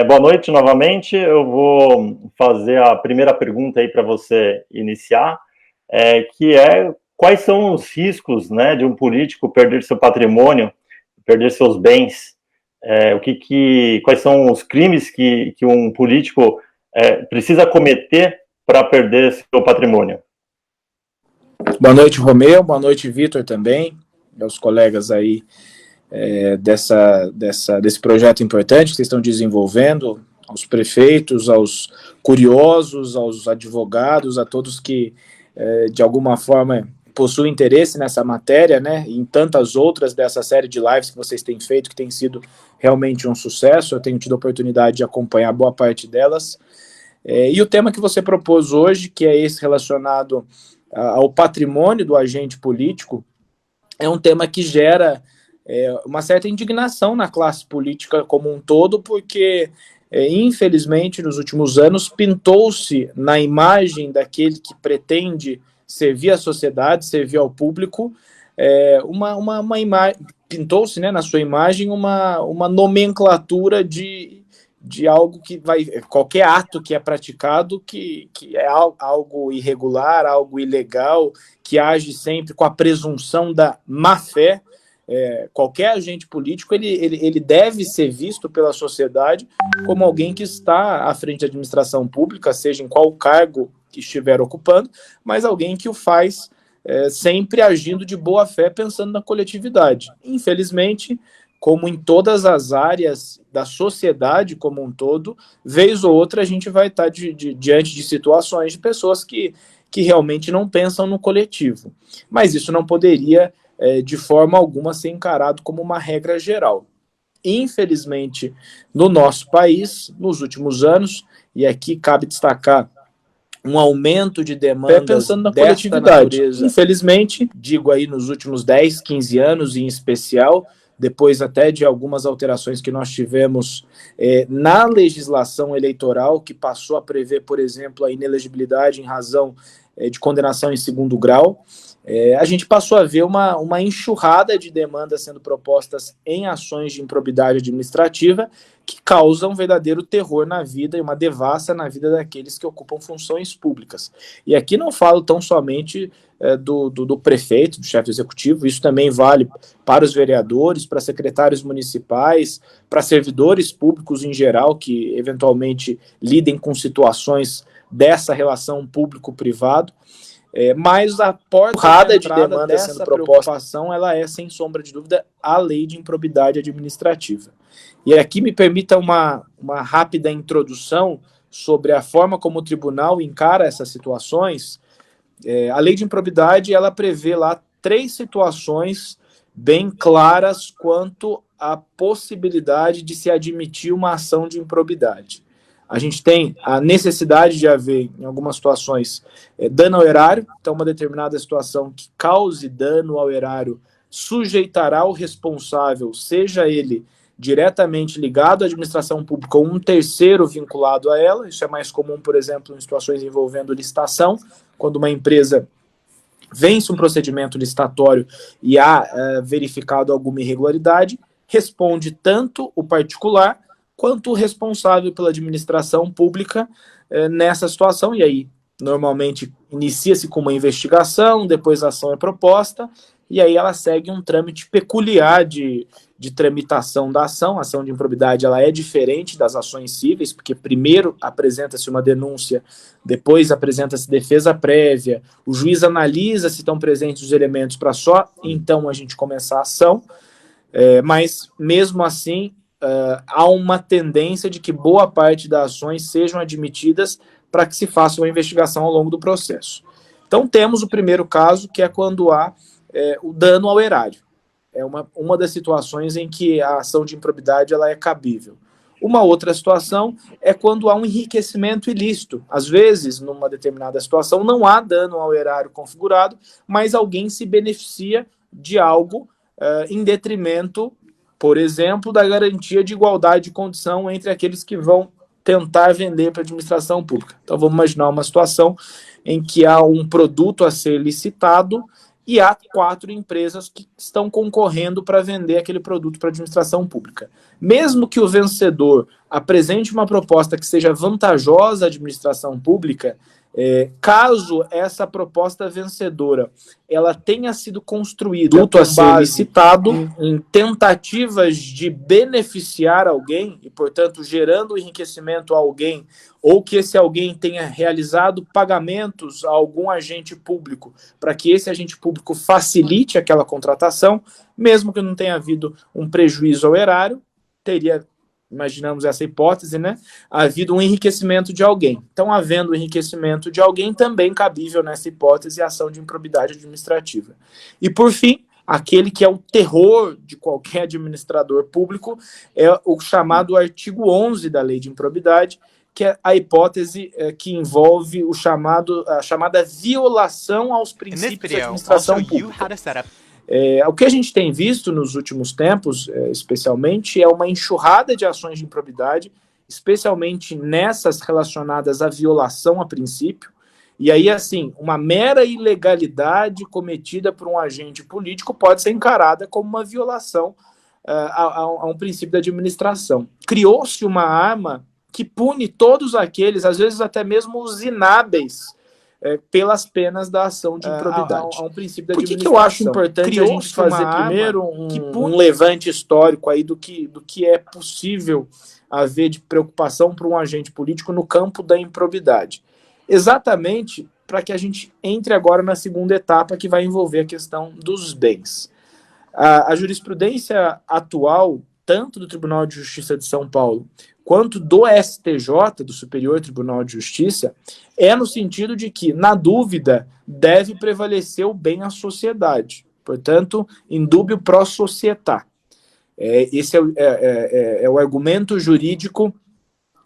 Boa noite novamente. Eu vou fazer a primeira pergunta aí para você iniciar, que é quais são os riscos, né, de um político perder seu patrimônio, perder seus bens? Quais são os crimes que um político precisa cometer para perder seu patrimônio? Boa noite, Romeu. Boa noite, Vitor, também, aos colegas aí desse projeto importante que vocês estão desenvolvendo, aos prefeitos, aos curiosos, aos advogados, a todos que, de alguma forma, possuem interesse nessa matéria, né, e em tantas outras dessa série de lives que vocês têm feito, que tem sido realmente um sucesso. Eu tenho tido a oportunidade de acompanhar boa parte delas. E o tema que você propôs hoje, que é esse relacionado ao patrimônio do agente político, é um tema que gera uma certa indignação na classe política como um todo, porque, infelizmente, nos últimos anos, pintou-se na imagem daquele que pretende servir à sociedade, servir ao público, uma imagem, pintou-se, né, na sua imagem uma nomenclatura de algo que vai, qualquer ato que é praticado, que é algo irregular, algo ilegal, que age sempre com a presunção da má-fé. Qualquer agente político ele deve ser visto pela sociedade como alguém que está à frente da administração pública, seja em qual cargo que estiver ocupando, mas alguém que o faz sempre agindo de boa fé, pensando na coletividade. Infelizmente, como em todas as áreas da sociedade como um todo, vez ou outra a gente vai estar diante de situações de pessoas que realmente não pensam no coletivo. Mas isso não poderia, de forma alguma, ser encarado como uma regra geral. Infelizmente, no nosso país, nos últimos anos, e aqui cabe destacar um aumento de demandas pensando na coletividade. Natureza. Infelizmente, digo aí nos últimos 10, 15 anos em especial, depois até de algumas alterações que nós tivemos na legislação eleitoral, que passou a prever, por exemplo, a inelegibilidade em razão de condenação em segundo grau, a gente passou a ver uma enxurrada de demandas sendo propostas em ações de improbidade administrativa que causam um verdadeiro terror na vida e uma devassa na vida daqueles que ocupam funções públicas. E aqui não falo tão somente do prefeito, do chefe executivo, isso também vale para os vereadores, para secretários municipais, para servidores públicos em geral que eventualmente lidem com situações dessa relação público-privado. Mas a porta de demanda dessa preocupação, ela é, sem sombra de dúvida, a lei de improbidade administrativa. E aqui me permita uma rápida introdução sobre a forma como o tribunal encara essas situações. A lei de improbidade, ela prevê lá 3 situações bem claras quanto à possibilidade de se admitir uma ação de improbidade. A gente tem a necessidade de haver, em algumas situações, dano ao erário. Então, uma determinada situação que cause dano ao erário sujeitará o responsável, seja ele diretamente ligado à administração pública ou um terceiro vinculado a ela. Isso é mais comum, por exemplo, em situações envolvendo licitação, quando uma empresa vence um procedimento licitatório e há verificado alguma irregularidade, responde tanto o particular quanto o responsável pela administração pública nessa situação. E aí, normalmente, inicia-se com uma investigação, depois a ação é proposta, e aí ela segue um trâmite peculiar de tramitação da ação. A ação de improbidade, ela é diferente das ações cíveis, porque primeiro apresenta-se uma denúncia, depois apresenta-se defesa prévia, o juiz analisa se estão presentes os elementos para só então a gente começar a ação, mas mesmo assim há uma tendência de que boa parte das ações sejam admitidas para que se faça uma investigação ao longo do processo. Então temos o primeiro caso, que é quando há o dano ao erário. É uma das situações em que a ação de improbidade ela é cabível. Uma outra situação é quando há um enriquecimento ilícito. Às vezes, numa determinada situação, não há dano ao erário configurado, mas alguém se beneficia de algo em detrimento, por exemplo, da garantia de igualdade de condição entre aqueles que vão tentar vender para a administração pública. Então, vamos imaginar uma situação em que há um produto a ser licitado e há 4 empresas que estão concorrendo para vender aquele produto para a administração pública. Mesmo que o vencedor apresente uma proposta que seja vantajosa à administração pública, caso essa proposta vencedora ela tenha sido construída a ser licitado em tentativas de beneficiar alguém e, portanto, gerando enriquecimento a alguém, ou que esse alguém tenha realizado pagamentos a algum agente público para que esse agente público facilite aquela contratação, mesmo que não tenha havido um prejuízo ao erário, teria, imaginamos essa hipótese, né, havido um enriquecimento de alguém. Então, havendo enriquecimento de alguém, também cabível nessa hipótese a ação de improbidade administrativa. E, por fim, aquele que é o terror de qualquer administrador público é o chamado artigo 11 da Lei de Improbidade, que é a hipótese que envolve a chamada violação aos princípios da administração pública. O que a gente tem visto nos últimos tempos, especialmente, é uma enxurrada de ações de improbidade, especialmente nessas relacionadas à violação a princípio. E aí, assim, uma mera ilegalidade cometida por um agente político pode ser encarada como uma violação a um princípio da administração. Criou-se uma arma que pune todos aqueles, às vezes até mesmo os inábeis, pelas penas da ação de improbidade. Há um princípio da administração. Por que eu acho importante a gente fazer primeiro um levante histórico aí do que é possível haver de preocupação para um agente político no campo da improbidade? Exatamente para que a gente entre agora na segunda etapa, que vai envolver a questão dos bens. A jurisprudência atual, tanto do Tribunal de Justiça de São Paulo, quanto do STJ, do Superior Tribunal de Justiça, é no sentido de que, na dúvida, deve prevalecer o bem à sociedade. Portanto, indúbio pro società. Esse é o argumento jurídico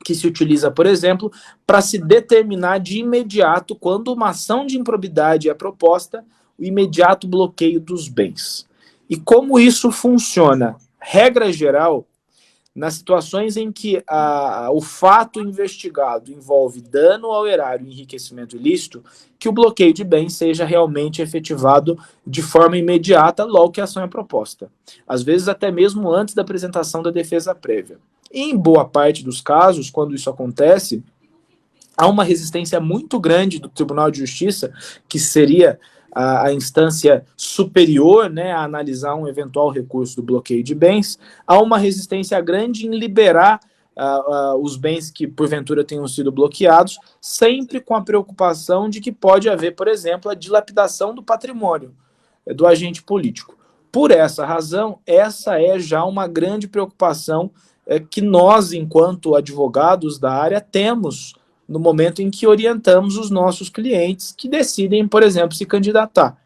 que se utiliza, por exemplo, para se determinar de imediato, quando uma ação de improbidade é proposta, o imediato bloqueio dos bens. E como isso funciona? Regra geral, nas situações em que o fato investigado envolve dano ao erário e enriquecimento ilícito, que o bloqueio de bens seja realmente efetivado de forma imediata logo que a ação é proposta. Às vezes até mesmo antes da apresentação da defesa prévia. E em boa parte dos casos, quando isso acontece, há uma resistência muito grande do Tribunal de Justiça, que seria a instância superior, né, a analisar um eventual recurso do bloqueio de bens, há uma resistência grande em liberar os bens que porventura tenham sido bloqueados, sempre com a preocupação de que pode haver, por exemplo, a dilapidação do patrimônio do agente político. Por essa razão, essa é já uma grande preocupação que nós, enquanto advogados da área, temos no momento em que orientamos os nossos clientes que decidem, por exemplo, se candidatar.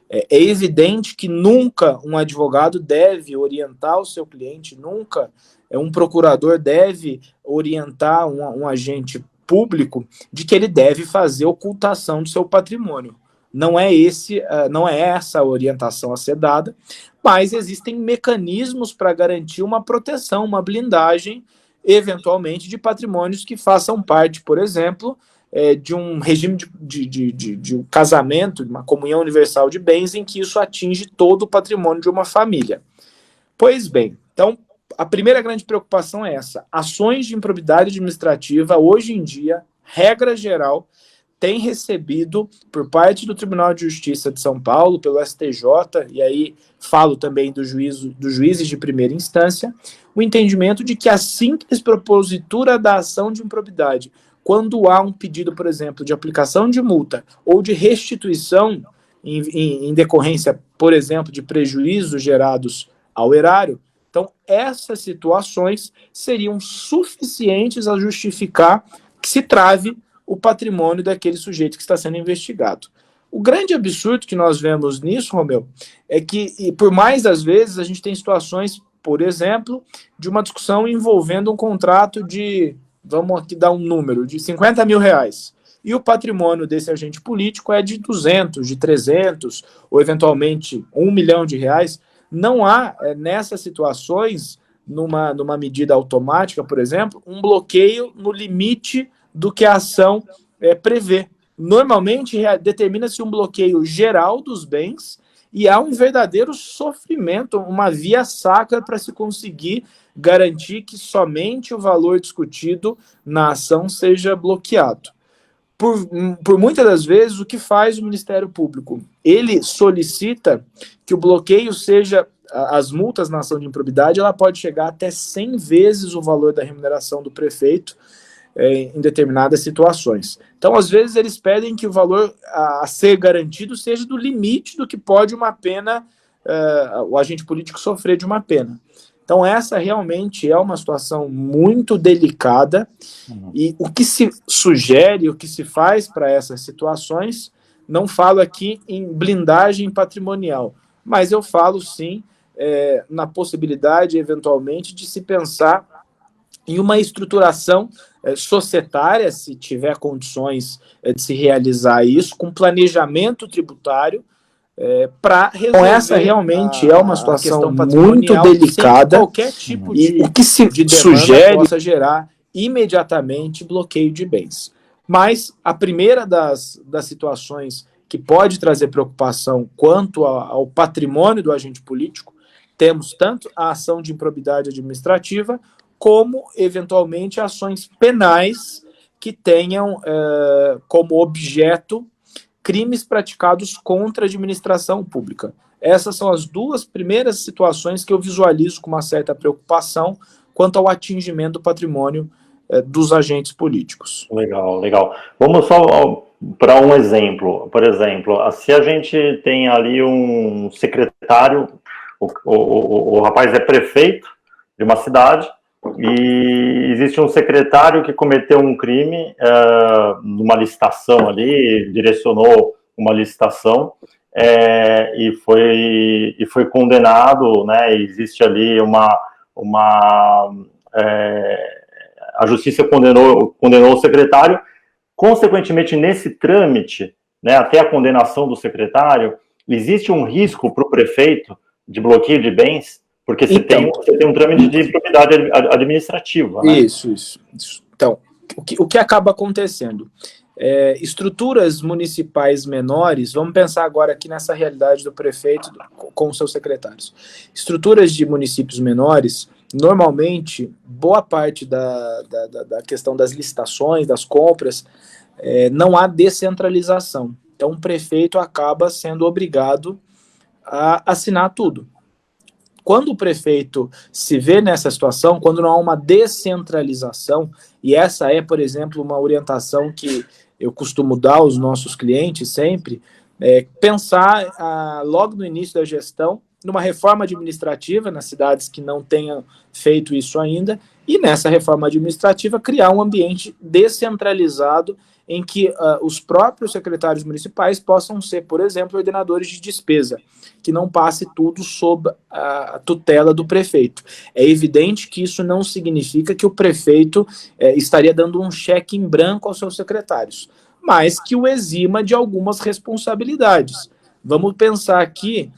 É evidente que nunca um advogado deve orientar o seu cliente, nunca um procurador deve orientar um agente público de que ele deve fazer ocultação do seu patrimônio. Não é essa a orientação a ser dada, mas existem mecanismos para garantir uma proteção, uma blindagem, eventualmente, de patrimônios que façam parte, por exemplo, de um regime de um casamento, de uma comunhão universal de bens, em que isso atinge todo o patrimônio de uma família. Pois bem, então, a primeira grande preocupação é essa. Ações de improbidade administrativa, hoje em dia, regra geral, tem recebido, por parte do Tribunal de Justiça de São Paulo, pelo STJ, e aí falo também dos juízes de primeira instância, o entendimento de que a simples propositura da ação de improbidade, quando há um pedido, por exemplo, de aplicação de multa ou de restituição em decorrência, por exemplo, de prejuízos gerados ao erário, então essas situações seriam suficientes a justificar que se trave o patrimônio daquele sujeito que está sendo investigado. O grande absurdo que nós vemos nisso, Romeu, é que, e por mais das vezes, a gente tem situações, por exemplo, de uma discussão envolvendo um contrato de, vamos aqui dar um número, de 50 mil reais. E o patrimônio desse agente político é de 200, de 300, ou eventualmente 1 milhão de reais. Não há, nessas situações, numa medida automática, por exemplo, um bloqueio no limite do que a ação prevê. Normalmente, determina-se um bloqueio geral dos bens e há um verdadeiro sofrimento, uma via sacra para se conseguir garantir que somente o valor discutido na ação seja bloqueado. Por muitas das vezes, o que faz o Ministério Público? Ele solicita que o bloqueio seja, as multas na ação de improbidade, ela pode chegar até 100 vezes o valor da remuneração do prefeito em determinadas situações. Então, às vezes, eles pedem que o valor a ser garantido seja do limite do que pode uma pena, o agente político sofrer de uma pena. Então, essa realmente é uma situação muito delicada, e o que se sugere, o que se faz para essas situações, não falo aqui em blindagem patrimonial, mas eu falo sim na possibilidade, eventualmente, de se pensar em uma estruturação societária, se tiver condições de se realizar isso, com planejamento tributário, para resolver. Então, essa realmente é uma situação muito delicada, qualquer tipo de, o que se sugere possa gerar imediatamente bloqueio de bens. Mas a primeira das situações que pode trazer preocupação quanto ao patrimônio do agente político, temos tanto a ação de improbidade administrativa, como, eventualmente, ações penais que tenham como objeto crimes praticados contra a administração pública. Essas são as duas primeiras situações que eu visualizo com uma certa preocupação quanto ao atingimento do patrimônio dos agentes políticos. Legal, legal. Vamos só para um exemplo. Por exemplo, se a gente tem ali um secretário, o rapaz é prefeito de uma cidade, e existe um secretário que cometeu um crime numa licitação ali, direcionou uma licitação e foi condenado, né? Existe ali a justiça condenou o secretário. Consequentemente, nesse trâmite, né, até a condenação do secretário, existe um risco para o prefeito de bloqueio de bens, porque você tem um trâmite de improbidade administrativa. Né? Isso. Então, o que acaba acontecendo? Estruturas municipais menores, vamos pensar agora aqui nessa realidade do prefeito com seus secretários. Estruturas de municípios menores, normalmente, boa parte da questão das licitações, das compras, não há descentralização. Então, o prefeito acaba sendo obrigado a assinar tudo. Quando o prefeito se vê nessa situação, quando não há uma descentralização, e essa é, por exemplo, uma orientação que eu costumo dar aos nossos clientes sempre, pensar logo no início da gestão numa reforma administrativa nas cidades que não tenham feito isso ainda, e nessa reforma administrativa criar um ambiente descentralizado em que os próprios secretários municipais possam ser, por exemplo, ordenadores de despesa, que não passe tudo sob a tutela do prefeito. É evidente que isso não significa que o prefeito estaria dando um cheque em branco aos seus secretários, mas que o exima de algumas responsabilidades. Vamos pensar aqui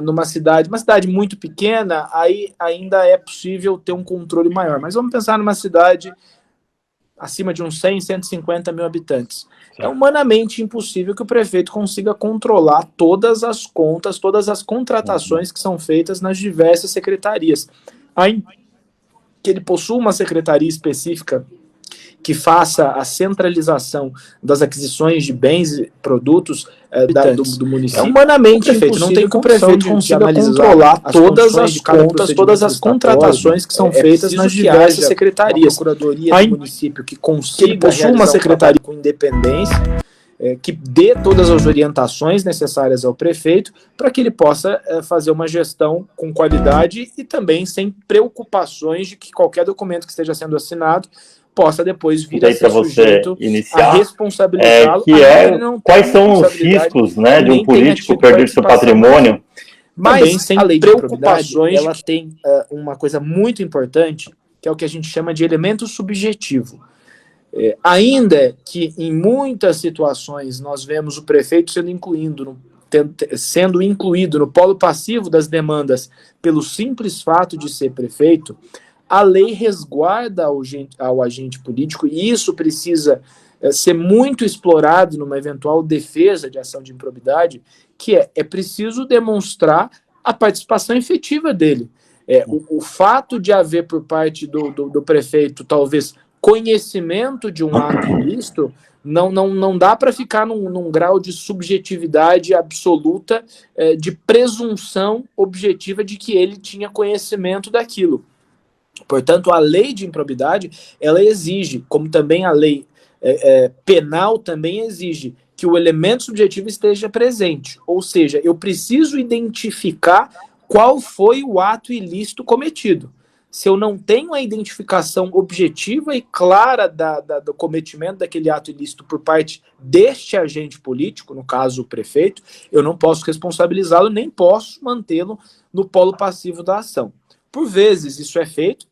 numa cidade, uma cidade muito pequena, aí ainda é possível ter um controle maior, mas vamos pensar numa cidade acima de uns 100, 150 mil habitantes. É humanamente impossível que o prefeito consiga controlar todas as contas, todas as contratações que são feitas nas diversas secretarias. Aí, que ele possua uma secretaria específica que faça a centralização das aquisições de bens e produtos do município. Humanamente impossível, não tem que o prefeito consiga controlar todas as contas, todas as contratações que são feitas nas diversas secretarias. A procuradoria do município que possua uma secretaria com independência, que dê todas as orientações necessárias ao prefeito para que ele possa fazer uma gestão com qualidade e também sem preocupações de que qualquer documento que esteja sendo assinado possa depois vir a ser sujeito a responsabilizá-lo. Quais são os riscos, né, de um político perder seu patrimônio? Mas sem preocupações, ela tem uma coisa muito importante, que é o que a gente chama de elemento subjetivo. Ainda que em muitas situações nós vemos o prefeito sendo incluído no polo passivo das demandas pelo simples fato de ser prefeito, a lei resguarda ao agente político, e isso precisa ser muito explorado numa eventual defesa de ação de improbidade, que é preciso demonstrar a participação efetiva dele. O fato de haver por parte do prefeito, talvez, conhecimento de um ato ilícito, não dá para ficar num grau de subjetividade absoluta, de presunção objetiva de que ele tinha conhecimento daquilo. Portanto, a lei de improbidade, ela exige, como também a lei penal também exige, que o elemento subjetivo esteja presente. Ou seja, eu preciso identificar qual foi o ato ilícito cometido. Se eu não tenho a identificação objetiva e clara do cometimento daquele ato ilícito por parte deste agente político, no caso o prefeito, eu não posso responsabilizá-lo, nem posso mantê-lo no polo passivo da ação. Por vezes isso é feito,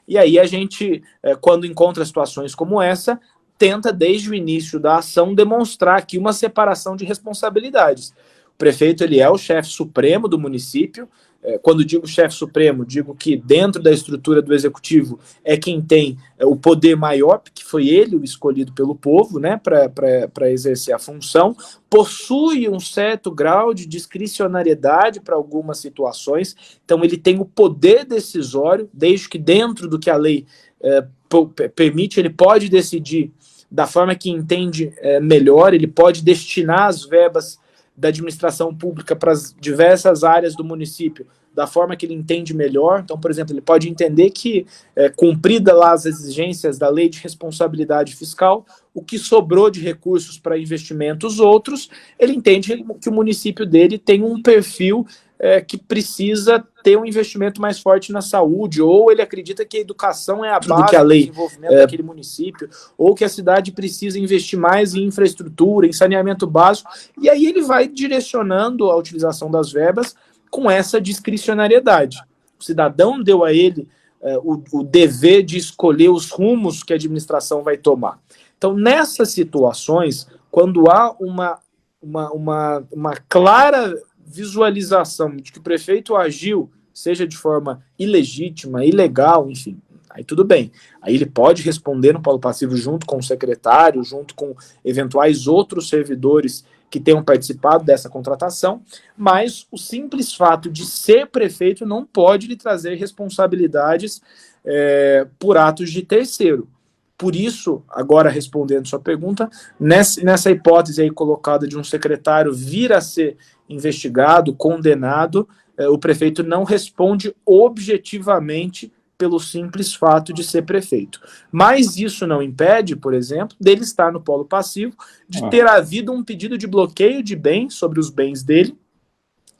e aí a gente, quando encontra situações como essa, tenta desde o início da ação demonstrar aqui uma separação de responsabilidades. O prefeito, ele é o chefe supremo do município. Quando digo chefe supremo, digo que dentro da estrutura do executivo é quem tem o poder maior, porque foi ele o escolhido pelo povo, né, para exercer a função, possui um certo grau de discricionariedade para algumas situações, então ele tem o poder decisório, desde que dentro do que a lei permite, ele pode decidir da forma que entende melhor, ele pode destinar as verbas da administração pública para as diversas áreas do município da forma que ele entende melhor. Então, por exemplo, ele pode entender que, cumprida lá as exigências da lei de responsabilidade fiscal, o que sobrou de recursos para investimentos outros, ele entende que o município dele tem um perfil que precisa ter um investimento mais forte na saúde, ou ele acredita que a educação é a base do desenvolvimento daquele município, ou que a cidade precisa investir mais em infraestrutura, em saneamento básico, e aí ele vai direcionando a utilização das verbas com essa discricionariedade. O cidadão deu a ele o dever de escolher os rumos que a administração vai tomar. Então, nessas situações, quando há uma clara visualização de que o prefeito agiu, seja de forma ilegítima, ilegal, enfim, aí tudo bem. Aí ele pode responder no polo passivo junto com o secretário, junto com eventuais outros servidores que tenham participado dessa contratação, mas o simples fato de ser prefeito não pode lhe trazer responsabilidades por atos de terceiro. Por isso, agora respondendo sua pergunta, nessa hipótese aí colocada de um secretário vir a ser investigado, condenado, o prefeito não responde objetivamente pelo simples fato de ser prefeito. Mas isso não impede, por exemplo, dele estar no polo passivo, de ter havido um pedido de bloqueio de bens sobre os bens dele,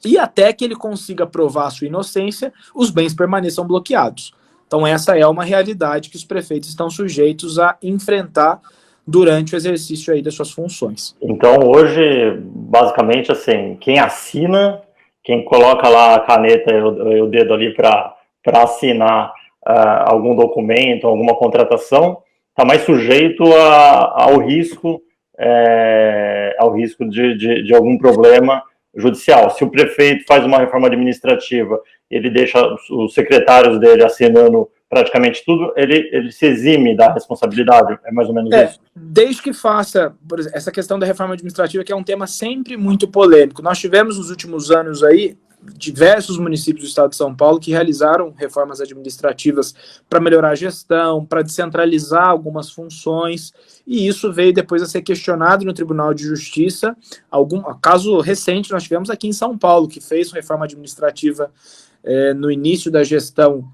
e até que ele consiga provar a sua inocência, os bens permaneçam bloqueados. Então essa é uma realidade que os prefeitos estão sujeitos a enfrentar durante o exercício aí das suas funções. Então hoje, basicamente, assim, quem assina, quem coloca lá a caneta e o dedo ali para assinar algum documento, alguma contratação, está mais sujeito ao risco de algum problema judicial. Se o prefeito faz uma reforma administrativa, ele deixa os secretários dele assinando praticamente tudo, ele se exime da responsabilidade, é mais ou menos isso? Desde que faça, por exemplo, essa questão da reforma administrativa, que é um tema sempre muito polêmico. Nós tivemos nos últimos anos aí diversos municípios do estado de São Paulo que realizaram reformas administrativas para melhorar a gestão, para descentralizar algumas funções, e isso veio depois a ser questionado no Tribunal de Justiça. Caso recente nós tivemos aqui em São Paulo, que fez reforma administrativa no início da gestão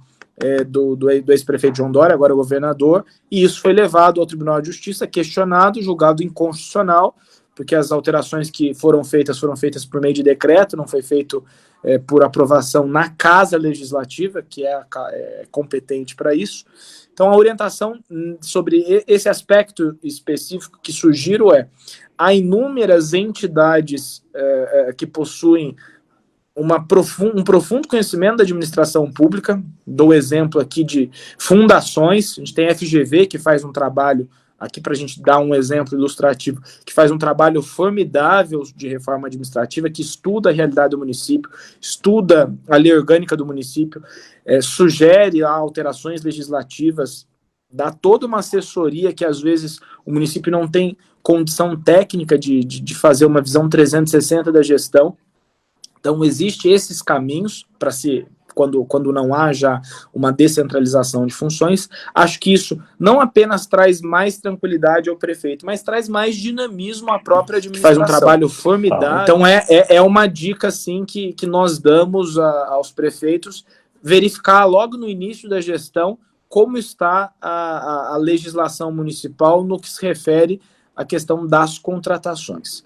do ex-prefeito João Dória, agora governador, e isso foi levado ao Tribunal de Justiça, questionado, julgado inconstitucional, porque as alterações que foram feitas por meio de decreto, não foi feito por aprovação na Casa Legislativa, que é competente para isso. Então, a orientação sobre esse aspecto específico que sugiro há inúmeras entidades que possuem um profundo conhecimento da administração pública. Dou exemplo aqui de fundações. A gente tem a FGV, que faz um trabalho, aqui para a gente dar um exemplo ilustrativo, que faz um trabalho formidável de reforma administrativa, que estuda a realidade do município, estuda a lei orgânica do município, sugere alterações legislativas dá toda uma assessoria que às vezes o município não tem condição técnica de fazer uma visão 360 da gestão. Então, existem esses caminhos para se, quando não há já uma descentralização de funções. Acho que isso não apenas traz mais tranquilidade ao prefeito, mas traz mais dinamismo à própria administração. Faz um trabalho formidável. Então, é uma dica, assim, que nós damos aos prefeitos, verificar logo no início da gestão como está a legislação municipal no que se refere à questão das contratações.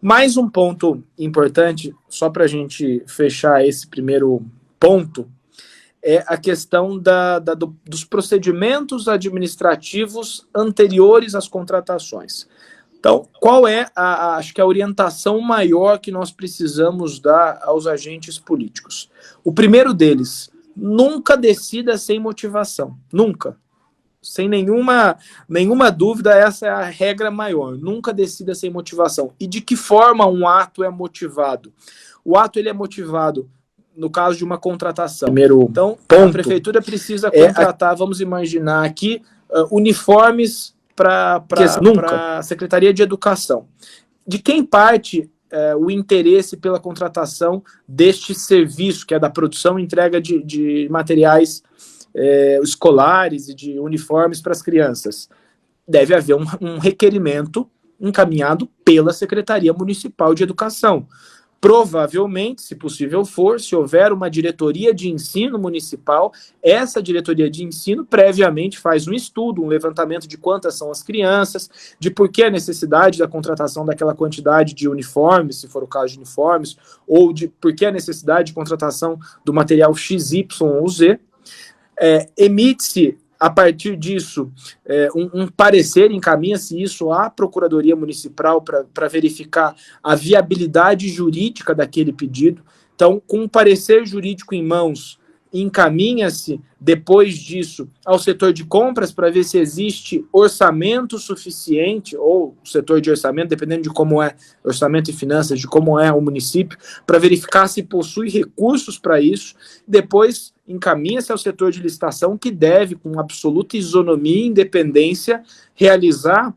Mais um ponto importante, só para a gente fechar esse primeiro ponto, é a questão dos procedimentos administrativos anteriores às contratações. Então, qual é, acho que a orientação maior que nós precisamos dar aos agentes políticos? O primeiro deles, nunca decida sem motivação, nunca. Sem nenhuma dúvida, essa é a regra maior. Nunca decida sem motivação. E de que forma um ato é motivado? O ato ele é motivado no caso de uma contratação. Então, a prefeitura precisa contratar, vamos imaginar aqui, uniformes para a Secretaria de Educação. De quem parte o interesse pela contratação deste serviço, que é da produção e entrega de materiais escolares e de uniformes para as crianças? Deve haver um requerimento encaminhado pela Secretaria Municipal de Educação. Provavelmente, se possível for, se houver uma diretoria de ensino municipal, essa diretoria de ensino previamente faz um estudo, um levantamento de quantas são as crianças, de por que a necessidade da contratação daquela quantidade de uniformes, se for o caso de uniformes, ou de por que a necessidade de contratação do material X, Y ou Z. Emite-se, a partir disso, um parecer, encaminha-se isso à Procuradoria Municipal para verificar a viabilidade jurídica daquele pedido. Então, com um parecer jurídico em mãos, encaminha-se, depois disso, ao setor de compras para ver se existe orçamento suficiente, ou o setor de orçamento, dependendo de como é orçamento e finanças, de como é o município, para verificar se possui recursos para isso. Depois, encaminha-se ao setor de licitação, que deve, com absoluta isonomia e independência, realizar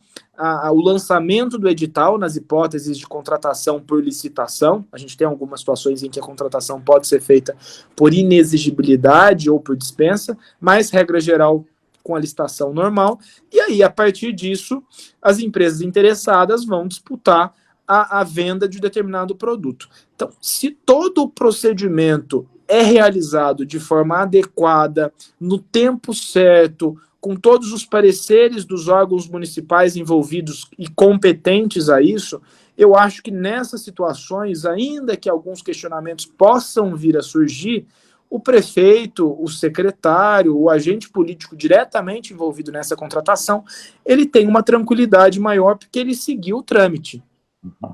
o lançamento do edital nas hipóteses de contratação por licitação. A gente tem algumas situações em que a contratação pode ser feita por inexigibilidade ou por dispensa, mas, regra geral, com a licitação normal. E aí, a partir disso, as empresas interessadas vão disputar a venda de determinado produto. Então, se todo o procedimento é realizado de forma adequada, no tempo certo, com todos os pareceres dos órgãos municipais envolvidos e competentes a isso, eu acho que nessas situações, ainda que alguns questionamentos possam vir a surgir, o prefeito, o secretário, o agente político diretamente envolvido nessa contratação, ele tem uma tranquilidade maior porque ele seguiu o trâmite.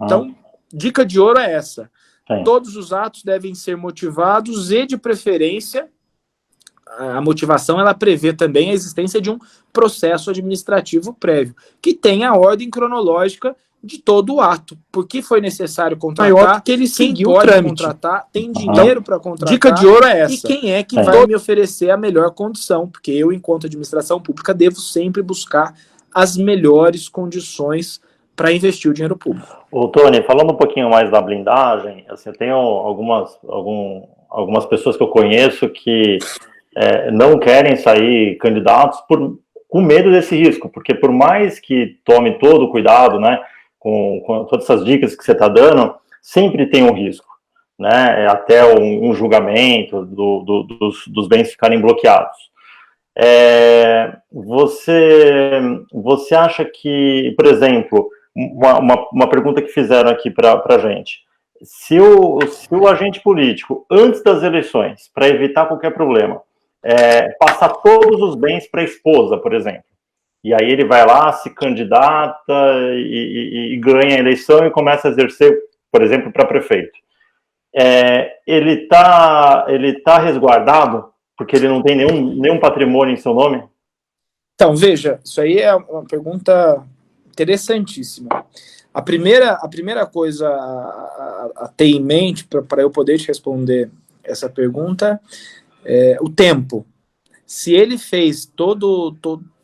Então, dica de ouro é essa. Todos os atos devem ser motivados e, de preferência, a motivação ela prevê também a existência de um processo administrativo prévio, que tenha a ordem cronológica de todo o ato. Por que foi necessário contratar? Porque ele seguiu o trâmite. Contratar, tem dinheiro para contratar. Dica de ouro é essa. E quem é que vai me oferecer a melhor condição? Porque eu, enquanto administração pública, devo sempre buscar as melhores condições para investir o dinheiro público. Ô, Tony, falando um pouquinho mais da blindagem, assim, eu tenho algumas pessoas que eu conheço que não querem sair candidatos com medo desse risco, porque por mais que tome todo o cuidado, né, com todas essas dicas que você está dando, sempre tem um risco, né, até um julgamento dos bens ficarem bloqueados. Você acha que, por exemplo, uma pergunta que fizeram aqui para a gente, se o agente político, antes das eleições, para evitar qualquer problema, passar todos os bens para a esposa, por exemplo, e aí ele vai lá, se candidata e ganha a eleição e começa a exercer, por exemplo, para prefeito. Ele tá resguardado porque ele não tem nenhum patrimônio em seu nome? Então, veja, isso aí é uma pergunta interessantíssima. A primeira coisa a ter em mente para eu poder te responder essa pergunta é o tempo. Se ele fez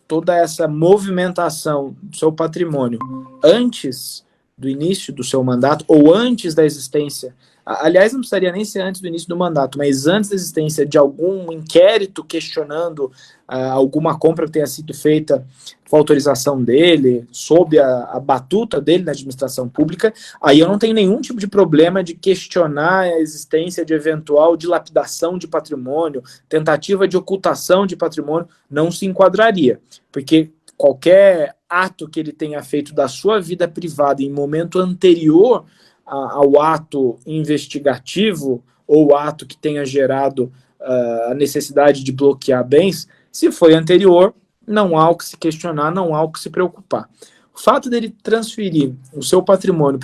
toda essa movimentação do seu patrimônio antes do início do seu mandato ou antes da existência, aliás, não precisaria nem ser antes do início do mandato, mas antes da existência de algum inquérito questionando alguma compra que tenha sido feita com a autorização dele, sob a batuta dele na administração pública, aí eu não tenho nenhum tipo de problema de questionar a existência de eventual dilapidação de patrimônio, tentativa de ocultação de patrimônio, não se enquadraria, porque qualquer ato que ele tenha feito da sua vida privada em momento anterior ao ato investigativo ou ato que tenha gerado a necessidade de bloquear bens, se foi anterior, não há o que se questionar, não há o que se preocupar. O fato dele transferir o seu patrimônio,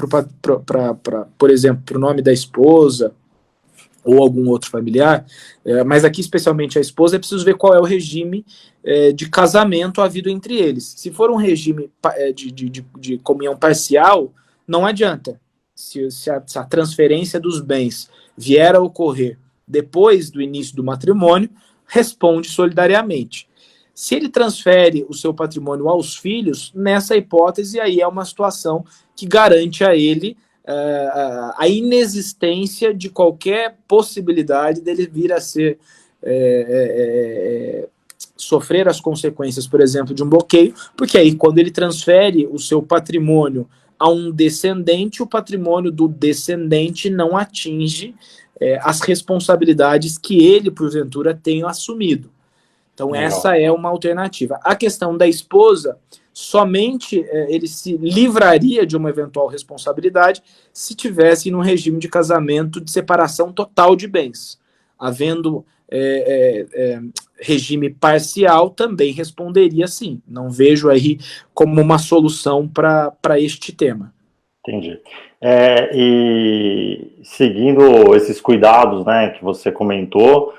por exemplo, para o nome da esposa ou algum outro familiar, mas aqui especialmente a esposa, é preciso ver qual é o regime de casamento havido entre eles. Se for um regime de comunhão parcial, não adianta. Se a transferência dos bens vier a ocorrer depois do início do matrimônio, responde solidariamente. Se ele transfere o seu patrimônio aos filhos, nessa hipótese aí é uma situação que garante a ele a inexistência de qualquer possibilidade dele vir a ser sofrer as consequências, por exemplo, de um bloqueio, porque aí quando ele transfere o seu patrimônio a um descendente, o patrimônio do descendente não atinge as responsabilidades que ele, porventura, tenha assumido. Então, essa é uma alternativa. A questão da esposa, somente ele se livraria de uma eventual responsabilidade se tivesse no regime de casamento de separação total de bens. Havendo regime parcial, também responderia sim. Não vejo aí como uma solução para este tema. Entendi. E seguindo esses cuidados, né, que você comentou,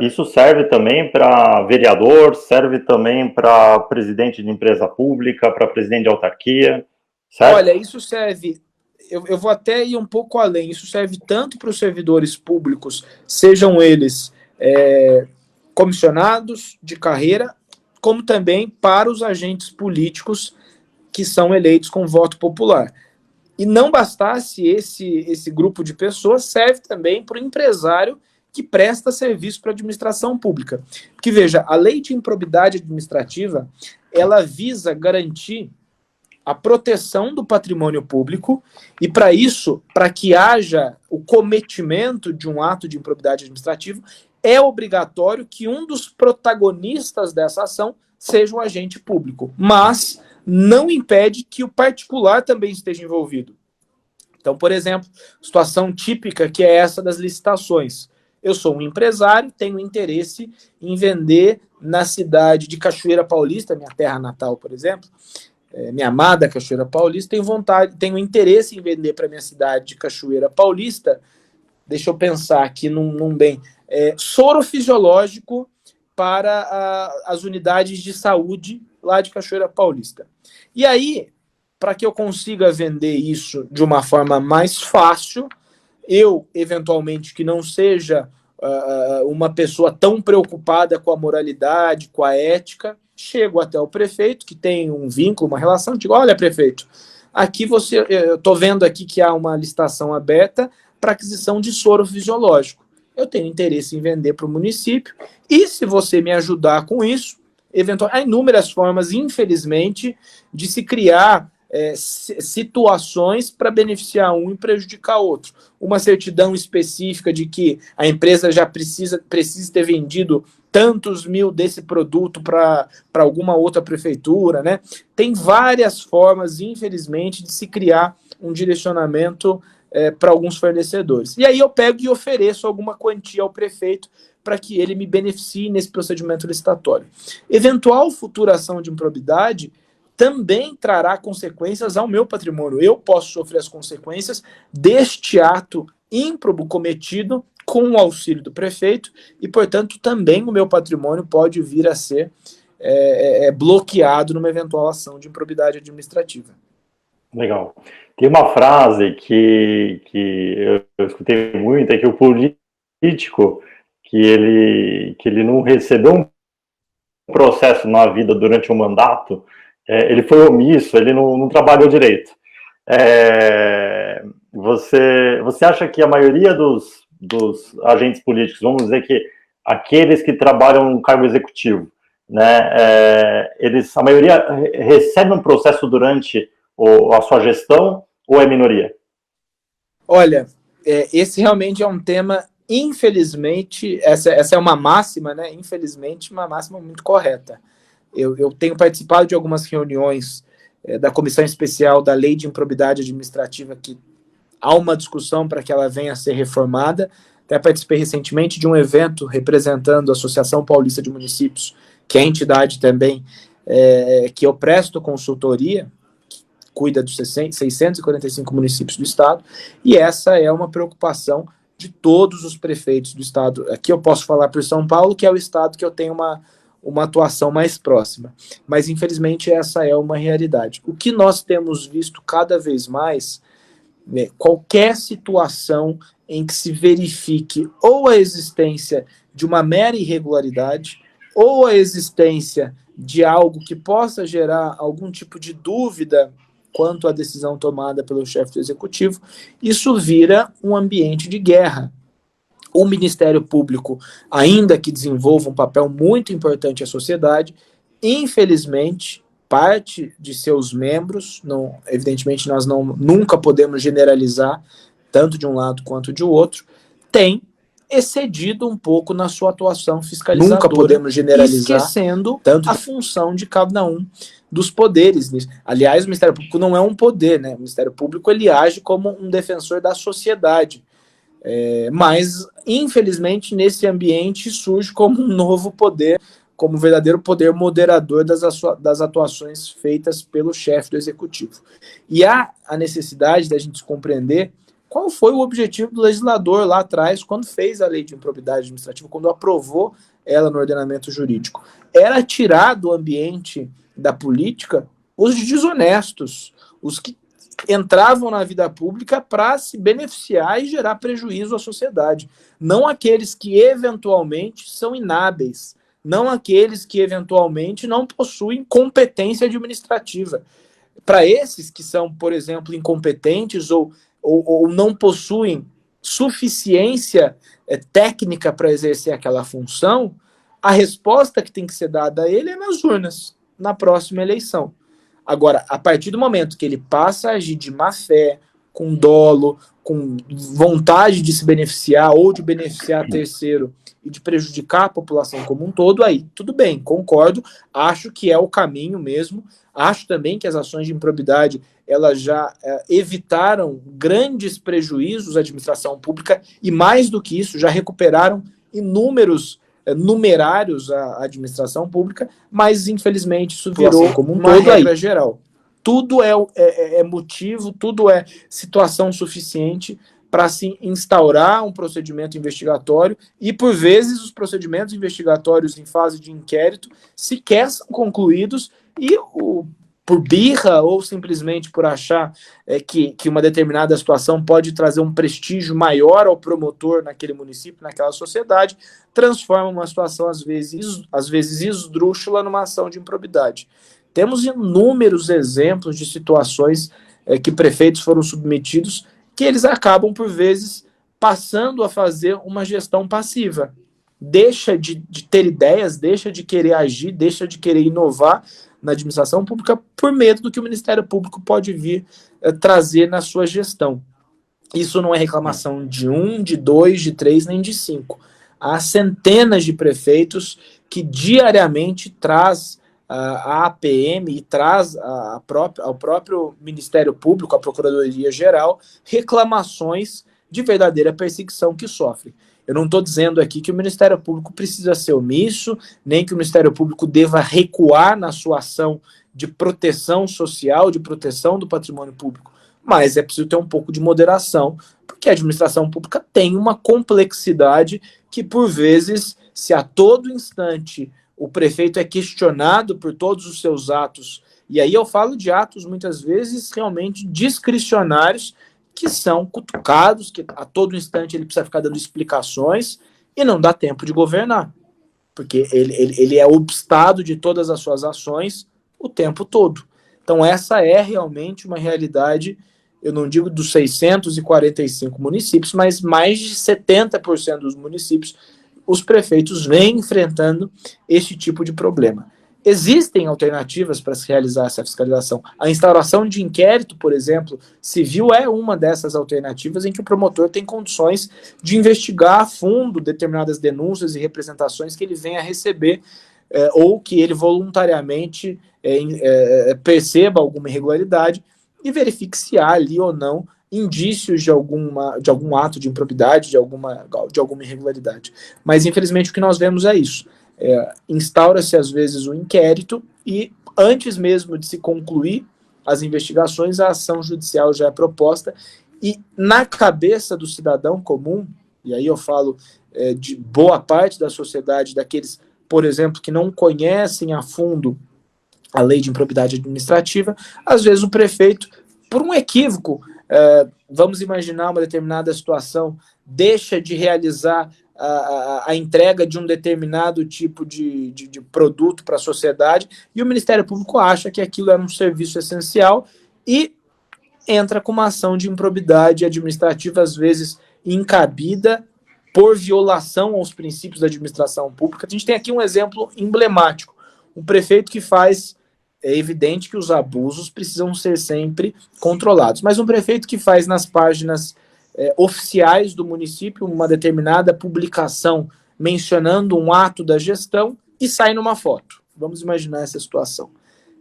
isso serve também para vereador, serve também para presidente de empresa pública, para presidente de autarquia, certo? Olha, isso serve, eu vou até ir um pouco além, isso serve tanto para os servidores públicos, sejam eles comissionados de carreira, como também para os agentes políticos que são eleitos com voto popular. E não bastasse esse grupo de pessoas, serve também para o empresário que presta serviço para a administração pública. Porque, veja, a lei de improbidade administrativa, ela visa garantir a proteção do patrimônio público e, para isso, para que haja o cometimento de um ato de improbidade administrativa, é obrigatório que um dos protagonistas dessa ação seja o agente público, mas não impede que o particular também esteja envolvido. Então, por exemplo, situação típica que é essa das licitações. Eu sou um empresário, tenho interesse em vender na cidade de Cachoeira Paulista, minha terra natal, por exemplo, minha amada Cachoeira Paulista, tenho interesse em vender para minha cidade de Cachoeira Paulista, deixa eu pensar aqui num bem, soro fisiológico para as unidades de saúde lá de Cachoeira Paulista. E aí, para que eu consiga vender isso de uma forma mais fácil, eu, eventualmente, que não seja uma pessoa tão preocupada com a moralidade, com a ética, chego até o prefeito, que tem um vínculo, uma relação, digo, olha, prefeito, aqui eu estou vendo aqui que há uma licitação aberta para aquisição de soro fisiológico. Eu tenho interesse em vender para o município, e se você me ajudar com isso, há inúmeras formas, infelizmente, de se criar situações para beneficiar um e prejudicar outro. Uma certidão específica de que a empresa já precisa ter vendido tantos mil desse produto para alguma outra prefeitura, né? Tem várias formas, infelizmente, de se criar um direcionamento para alguns fornecedores. E aí eu pego e ofereço alguma quantia ao prefeito para que ele me beneficie nesse procedimento licitatório. Eventual futura ação de improbidade também trará consequências ao meu patrimônio. Eu posso sofrer as consequências deste ato ímprobo cometido com o auxílio do prefeito e, portanto, também o meu patrimônio pode vir a ser bloqueado numa eventual ação de improbidade administrativa. Legal. Tem uma frase que eu escutei muito, é que o político que ele não recebeu um processo na vida durante um mandato, ele foi omisso, ele não trabalhou direito. Você acha que a maioria dos agentes políticos, vamos dizer que aqueles que trabalham no cargo executivo, né, a maioria recebe um processo durante a sua gestão ou é minoria? Olha, esse realmente é um tema, infelizmente, essa é uma máxima, né? Infelizmente, uma máxima muito correta. Eu tenho participado de algumas reuniões da Comissão Especial da Lei de Improbidade Administrativa, que há uma discussão para que ela venha a ser reformada. Até participei recentemente de um evento representando a Associação Paulista de Municípios, que é a entidade também que eu presto consultoria, cuida dos 645 municípios do estado, e essa é uma preocupação de todos os prefeitos do estado. Aqui eu posso falar por São Paulo, que é o estado que eu tenho uma atuação mais próxima, mas infelizmente essa é uma realidade. O que nós temos visto cada vez mais, qualquer situação em que se verifique ou a existência de uma mera irregularidade, ou a existência de algo que possa gerar algum tipo de dúvida quanto à decisão tomada pelo chefe do executivo, isso vira um ambiente de guerra. O Ministério Público, ainda que desenvolva um papel muito importante à sociedade, infelizmente, parte de seus membros, evidentemente nós nunca podemos generalizar, tanto de um lado quanto de outro, tem excedido um pouco na sua atuação fiscalizadora. Nunca podemos generalizar, esquecendo tanto a função de cada um dos poderes. Aliás, o Ministério Público não é um poder, né? O Ministério Público ele age como um defensor da sociedade. Mas, infelizmente, nesse ambiente surge como um novo poder, como um verdadeiro poder moderador das atuações feitas pelo chefe do executivo. E há a necessidade da gente compreender qual foi o objetivo do legislador lá atrás, quando fez a lei de improbidade administrativa, quando aprovou ela no ordenamento jurídico. Era tirar do ambiente da política os desonestos, os que entravam na vida pública para se beneficiar e gerar prejuízo à sociedade. Não aqueles que eventualmente são inábeis, não aqueles que eventualmente não possuem competência administrativa. Para esses que são, por exemplo, incompetentes ou não possuem suficiência técnica para exercer aquela função, a resposta que tem que ser dada a ele é nas urnas, na próxima eleição. Agora, a partir do momento que ele passa a agir de má fé, com dolo, com vontade de se beneficiar ou de beneficiar terceiro e de prejudicar a população como um todo, aí tudo bem, concordo, acho que é o caminho mesmo, acho também que as ações de improbidade elas já evitaram grandes prejuízos à administração pública e, mais do que isso, já recuperaram inúmeros numerários à administração pública, mas, infelizmente, isso virou como uma regra geral. Tudo é motivo, tudo é situação suficiente para se instaurar um procedimento investigatório e, por vezes, os procedimentos investigatórios em fase de inquérito sequer são concluídos e por birra ou simplesmente por achar que uma determinada situação pode trazer um prestígio maior ao promotor naquele município, naquela sociedade, transforma uma situação, às vezes esdrúxula, numa ação de improbidade. Temos inúmeros exemplos de situações que prefeitos foram submetidos que eles acabam, por vezes, passando a fazer uma gestão passiva. Deixa de ter ideias, deixa de querer agir, deixa de querer inovar na administração pública por medo do que o Ministério Público pode vir trazer na sua gestão. Isso não é reclamação de 1, de 2, de 3, nem de 5. Há centenas de prefeitos que diariamente traz a APM e traz ao próprio Ministério Público, a Procuradoria-Geral, reclamações de verdadeira perseguição que sofrem. Eu não estou dizendo aqui que o Ministério Público precisa ser omisso, nem que o Ministério Público deva recuar na sua ação de proteção social, de proteção do patrimônio público, mas é preciso ter um pouco de moderação, porque a administração pública tem uma complexidade que, por vezes, se a todo instante o prefeito é questionado por todos os seus atos, e aí eu falo de atos, muitas vezes, realmente discricionários, que são cutucados, que a todo instante ele precisa ficar dando explicações, e não dá tempo de governar. porque ele é obstado de todas as suas ações o tempo todo. Então essa é realmente uma realidade, eu não digo dos 645 municípios, mas mais de 70% dos municípios, os prefeitos vêm enfrentando esse tipo de problema. Existem alternativas para se realizar essa fiscalização. A instauração de inquérito, por exemplo, civil é uma dessas alternativas em que o promotor tem condições de investigar a fundo determinadas denúncias e representações que ele venha a receber ou que ele voluntariamente perceba alguma irregularidade e verifique se há ali ou não indícios de algum ato de improbidade, de alguma irregularidade. Mas, infelizmente, o que nós vemos é isso. Instaura-se, às vezes, um inquérito e, antes mesmo de se concluir as investigações, a ação judicial já é proposta e, na cabeça do cidadão comum, e aí eu falo de boa parte da sociedade, daqueles, por exemplo, que não conhecem a fundo a lei de improbidade administrativa, às vezes o prefeito, por um equívoco, vamos imaginar uma determinada situação, deixa de realizar a entrega de um determinado tipo de produto para a sociedade e o Ministério Público acha que aquilo era um serviço essencial e entra com uma ação de improbidade administrativa, às vezes incabida, por violação aos princípios da administração pública. A gente tem aqui um exemplo emblemático. Um prefeito que faz... É evidente que os abusos precisam ser sempre controlados, mas um prefeito que faz nas páginas oficiais do município uma determinada publicação mencionando um ato da gestão e sai numa foto. Vamos imaginar essa situação.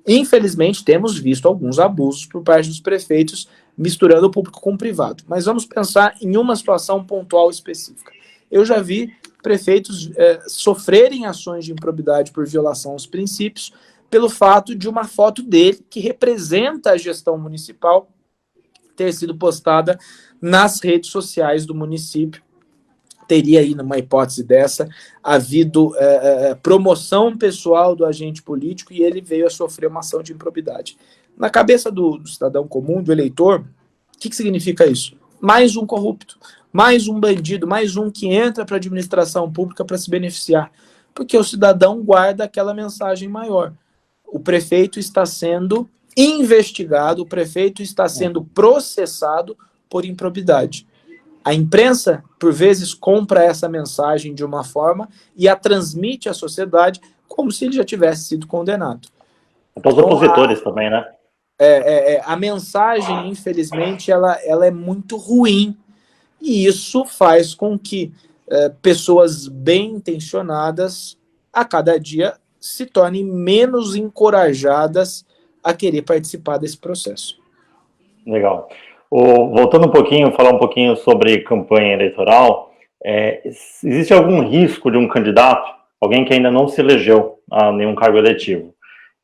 Infelizmente, temos visto alguns abusos por parte dos prefeitos misturando o público com o privado, mas vamos pensar em uma situação pontual específica. Eu já vi prefeitos sofrerem ações de improbidade por violação aos princípios pelo fato de uma foto dele, que representa a gestão municipal, ter sido postada nas redes sociais do município. Teria aí, numa hipótese dessa, havido promoção pessoal do agente político e ele veio a sofrer uma ação de improbidade. Na cabeça do cidadão comum, do eleitor, o que significa isso? Mais um corrupto, mais um bandido, mais um que entra para a administração pública para se beneficiar, porque o cidadão guarda aquela mensagem maior. O prefeito está sendo investigado, o prefeito está sendo processado por improbidade. A imprensa, por vezes, compra essa mensagem de uma forma e a transmite à sociedade como se ele já tivesse sido condenado. Para os opositores também, né? A mensagem, infelizmente, ela é muito ruim. E isso faz com que pessoas bem intencionadas, a cada dia, se tornem menos encorajadas a querer participar desse processo. Legal. Voltando um pouquinho, falar um pouquinho sobre campanha eleitoral, existe algum risco de um candidato, alguém que ainda não se elegeu a nenhum cargo eletivo,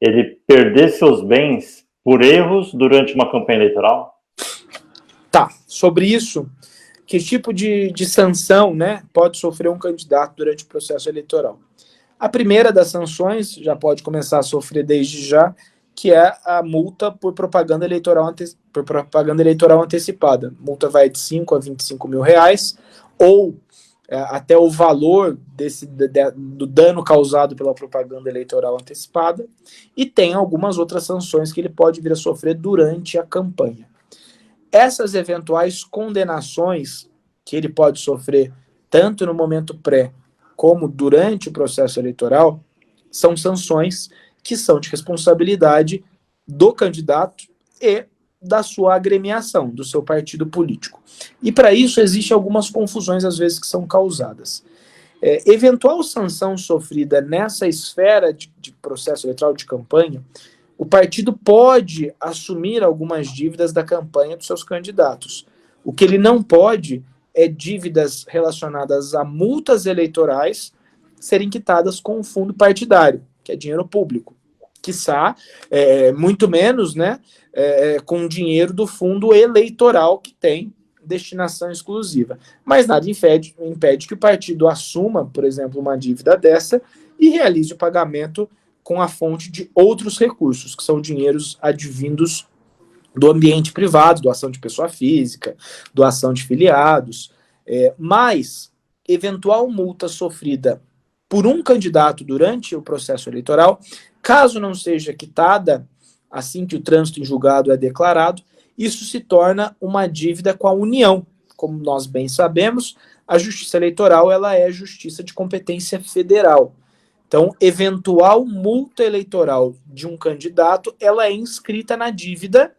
ele perder seus bens por erros durante uma campanha eleitoral? Tá, sobre isso, que tipo de sanção, né, pode sofrer um candidato durante o processo eleitoral? A primeira das sanções, já pode começar a sofrer desde já, que é a multa por propaganda eleitoral antecipada. A multa vai de 5 a 25 mil reais, ou até o valor do dano causado pela propaganda eleitoral antecipada, e tem algumas outras sanções que ele pode vir a sofrer durante a campanha. Essas eventuais condenações que ele pode sofrer, tanto no momento pré como durante o processo eleitoral, são sanções que são de responsabilidade do candidato e da sua agremiação, do seu partido político. E para isso existem algumas confusões, às vezes, que são causadas. Eventual sanção sofrida nessa esfera de processo eleitoral de campanha, o partido pode assumir algumas dívidas da campanha dos seus candidatos. O que ele não pode é dívidas relacionadas a multas eleitorais serem quitadas com o fundo partidário, que é dinheiro público. Quiçá, muito menos, né, com dinheiro do fundo eleitoral que tem destinação exclusiva. Mas nada impede que o partido assuma, por exemplo, uma dívida dessa e realize o pagamento com a fonte de outros recursos, que são dinheiros advindos do ambiente privado, doação de pessoa física, doação de filiados, mas eventual multa sofrida por um candidato durante o processo eleitoral, caso não seja quitada assim que o trânsito em julgado é declarado, isso se torna uma dívida com a União. Como nós bem sabemos, a Justiça Eleitoral ela é justiça de competência federal. Então, eventual multa eleitoral de um candidato, ela é inscrita na dívida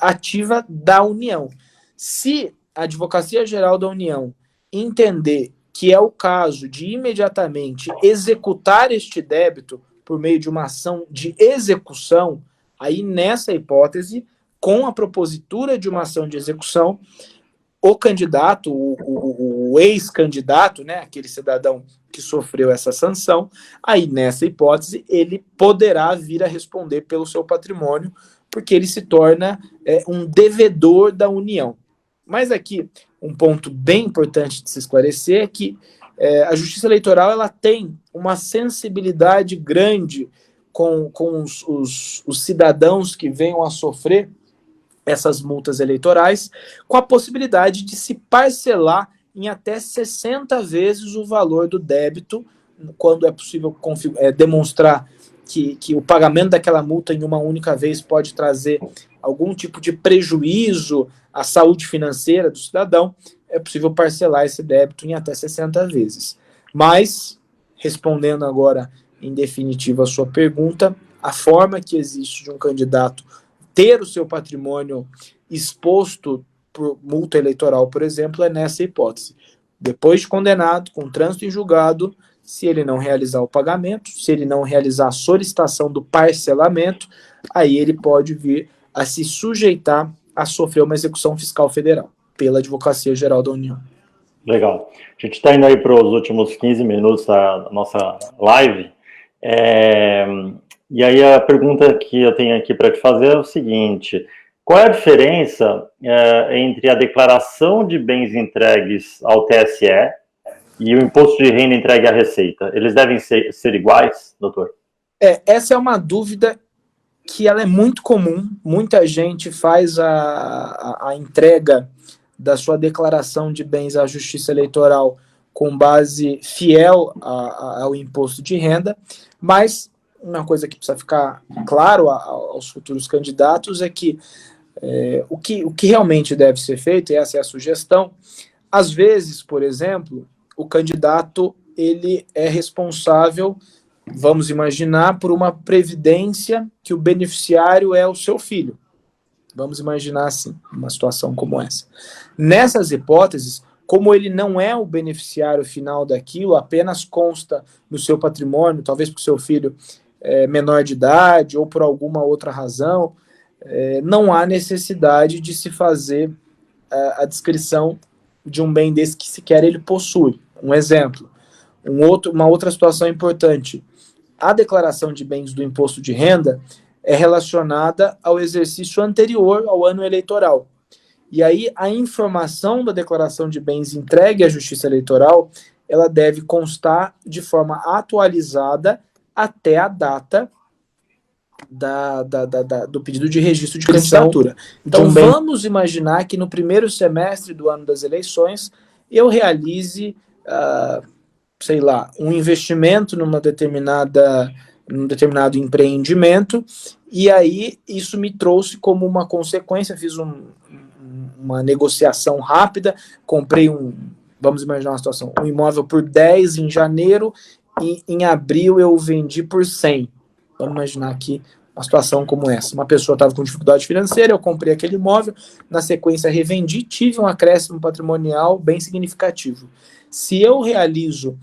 ativa da União. Se a Advocacia Geral da União entender que é o caso de imediatamente executar este débito por meio de uma ação de execução, aí nessa hipótese, com a propositura de uma ação de execução, o candidato, o ex-candidato, né, aquele cidadão que sofreu essa sanção, aí nessa hipótese ele poderá vir a responder pelo seu patrimônio, porque ele se torna um devedor da União. Mas aqui, um ponto bem importante de se esclarecer é que a Justiça Eleitoral ela tem uma sensibilidade grande com os cidadãos que venham a sofrer essas multas eleitorais, com a possibilidade de se parcelar em até 60 vezes o valor do débito, quando é possível demonstrar que o pagamento daquela multa em uma única vez pode trazer algum tipo de prejuízo à saúde financeira do cidadão, é possível parcelar esse débito em até 60 vezes. Mas, respondendo agora em definitivo a sua pergunta, a forma que existe de um candidato ter o seu patrimônio exposto por multa eleitoral, por exemplo, é nessa hipótese. Depois de condenado, com trânsito em julgado, se ele não realizar o pagamento, se ele não realizar a solicitação do parcelamento, aí ele pode vir a se sujeitar a sofrer uma execução fiscal federal pela Advocacia Geral da União. Legal. A gente está indo aí para os últimos 15 minutos da nossa live. E aí a pergunta que eu tenho aqui para te fazer é o seguinte: qual é a diferença entre a declaração de bens entregues ao TSE e o imposto de renda entregue à Receita? Eles devem ser iguais, doutor? Essa é uma dúvida que ela é muito comum. Muita gente faz a entrega da sua declaração de bens à Justiça Eleitoral com base fiel ao imposto de renda, mas uma coisa que precisa ficar claro aos futuros candidatos é que o que realmente deve ser feito, e essa é a sugestão, às vezes, por exemplo, o candidato ele é responsável, vamos imaginar, por uma previdência que o beneficiário é o seu filho. Vamos imaginar assim, uma situação como essa. Nessas hipóteses, como ele não é o beneficiário final daquilo, apenas consta no seu patrimônio, talvez porque seu filho é menor de idade ou por alguma outra razão, não há necessidade de se fazer a descrição de um bem desse que sequer ele possui. Um exemplo, uma outra situação importante. A declaração de bens do imposto de renda é relacionada ao exercício anterior ao ano eleitoral. E aí a informação da declaração de bens entregue à Justiça Eleitoral, ela deve constar de forma atualizada até a data do pedido de registro de candidatura. Então vamos imaginar que no primeiro semestre do ano das eleições eu realize, um investimento num determinado empreendimento, e aí isso me trouxe como uma consequência, fiz uma negociação rápida, comprei vamos imaginar uma situação, um imóvel por 10 em janeiro, e em abril eu vendi por 100. Vamos imaginar aqui uma situação como essa. Uma pessoa estava com dificuldade financeira, eu comprei aquele imóvel, na sequência revendi, tive um acréscimo patrimonial bem significativo. Se eu realizo